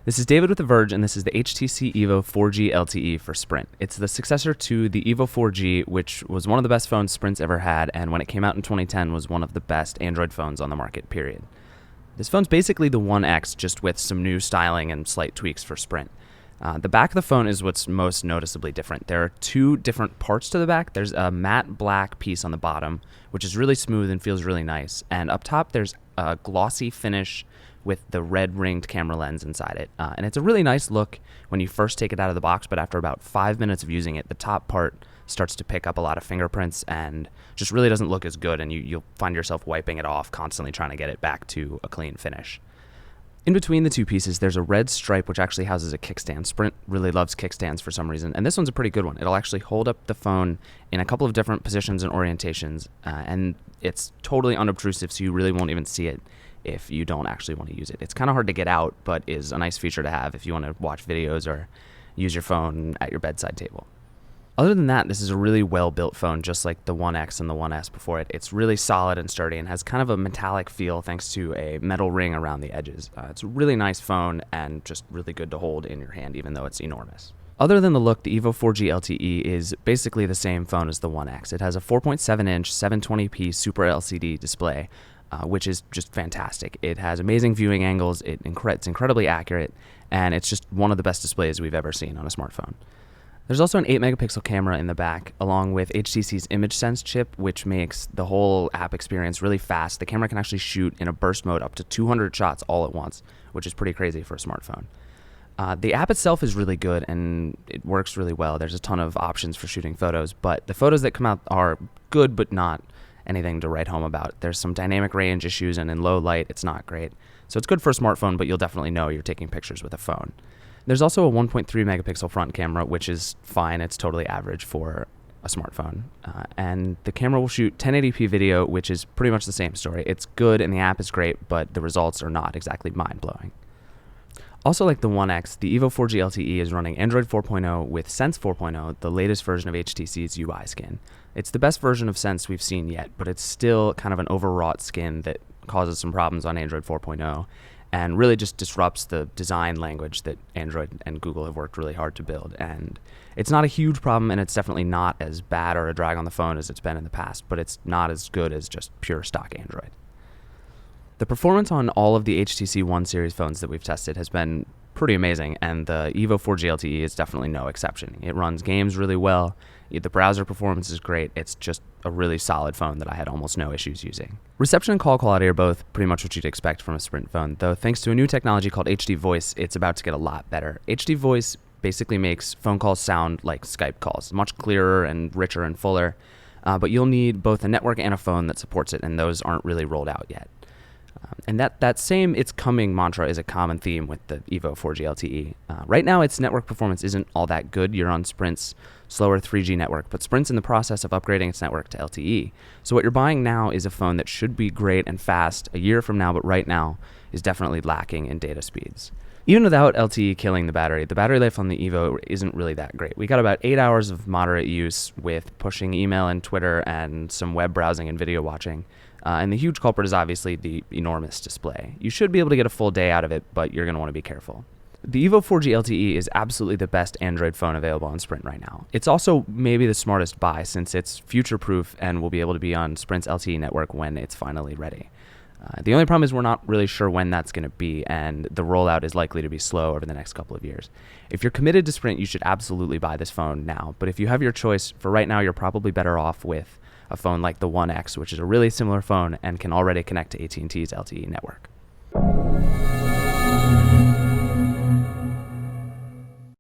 This is David with The Verge, and this is the HTC Evo 4G LTE for Sprint. It's the successor to the Evo 4G, which was one of the best phones Sprint's ever had, and when it came out in 2010 was one of the best Android phones on the market, period. This phone's basically the One X, just with some new styling and slight tweaks for Sprint. The back of the phone is what's most noticeably different. There are two different parts to the back. There's a matte black piece on the bottom, which is really smooth and feels really nice, and up top there's a glossy finish with the red ringed camera lens inside it. And it's a really nice look when you first take it out of the box, but after about 5 minutes of using it, the top part starts to pick up a lot of fingerprints and just really doesn't look as good, and you'll find yourself wiping it off, constantly trying to get it back to a clean finish. In between the two pieces, there's a red stripe which actually houses a kickstand. Sprint really loves kickstands for some reason, and this one's a pretty good one. It'll actually hold up the phone in a couple of different positions and orientations, and it's totally unobtrusive, so you really won't even see it if you don't actually want to use it. It's kind of hard to get out, but is a nice feature to have if you want to watch videos or use your phone at your bedside table. Other than that, this is a really well-built phone, just like the One X and the One S before it. It's really solid and sturdy and has kind of a metallic feel thanks to a metal ring around the edges. It's a really nice phone and just really good to hold in your hand, even though it's enormous. Other than the look, the Evo 4G LTE is basically the same phone as the One X. It has a 4.7-inch 720p Super LCD display, which is just fantastic. It has amazing viewing angles, it's incredibly accurate, and it's just one of the best displays we've ever seen on a smartphone. There's also an 8-megapixel camera in the back, along with HTC's ImageSense chip, which makes the whole app experience really fast. The camera can actually shoot in a burst mode up to 200 shots all at once, which is pretty crazy for a smartphone. The app itself is really good, and it works really well. There's a ton of options for shooting photos, but the photos that come out are good, but not anything to write home about. There's some dynamic range issues, and in low light, it's not great. So it's good for a smartphone, but you'll definitely know you're taking pictures with a phone. There's also a 1.3 megapixel front camera, which is fine. It's totally average for a smartphone. And the camera will shoot 1080p video, which is pretty much the same story. It's good and the app is great, but the results are not exactly mind-blowing. Also, like the One X, the Evo 4G LTE is running Android 4.0 with Sense 4.0, the latest version of HTC's UI skin. It's the best version of Sense we've seen yet, but it's still kind of an overwrought skin that causes some problems on Android 4.0 and really just disrupts the design language that Android and Google have worked really hard to build. And it's not a huge problem, and it's definitely not as bad or a drag on the phone as it's been in the past, but it's not as good as just pure stock Android. The performance on all of the HTC One series phones that we've tested has been pretty amazing, and the Evo 4G LTE is definitely no exception. It runs games really well, the browser performance is great, it's just a really solid phone that I had almost no issues using. Reception and call quality are both pretty much what you'd expect from a Sprint phone, though thanks to a new technology called HD Voice, it's about to get a lot better. HD Voice basically makes phone calls sound like Skype calls, much clearer and richer and fuller, but you'll need both a network and a phone that supports it, and those aren't really rolled out yet. And that same "it's coming" mantra is a common theme with the Evo 4G LTE. Right now, its network performance isn't all that good. You're on Sprint's slower 3G network, but Sprint's in the process of upgrading its network to LTE. So what you're buying now is a phone that should be great and fast a year from now, but right now is definitely lacking in data speeds. Even without LTE killing the battery life on the Evo isn't really that great. We got about 8 hours of moderate use with pushing email and Twitter and some web browsing and video watching. And the huge culprit is obviously the enormous display. You should be able to get a full day out of it, but you're going to want to be careful. The Evo 4G LTE is absolutely the best Android phone available on Sprint right now. It's also maybe the smartest buy since it's future-proof and will be able to be on Sprint's LTE network when it's finally ready. The only problem is we're not really sure when that's going to be, and the rollout is likely to be slow over the next couple of years. If you're committed to Sprint, you should absolutely buy this phone now, but if you have your choice, for right now, you're probably better off with a phone like the One X, which is a really similar phone and can already connect to AT&T's LTE network.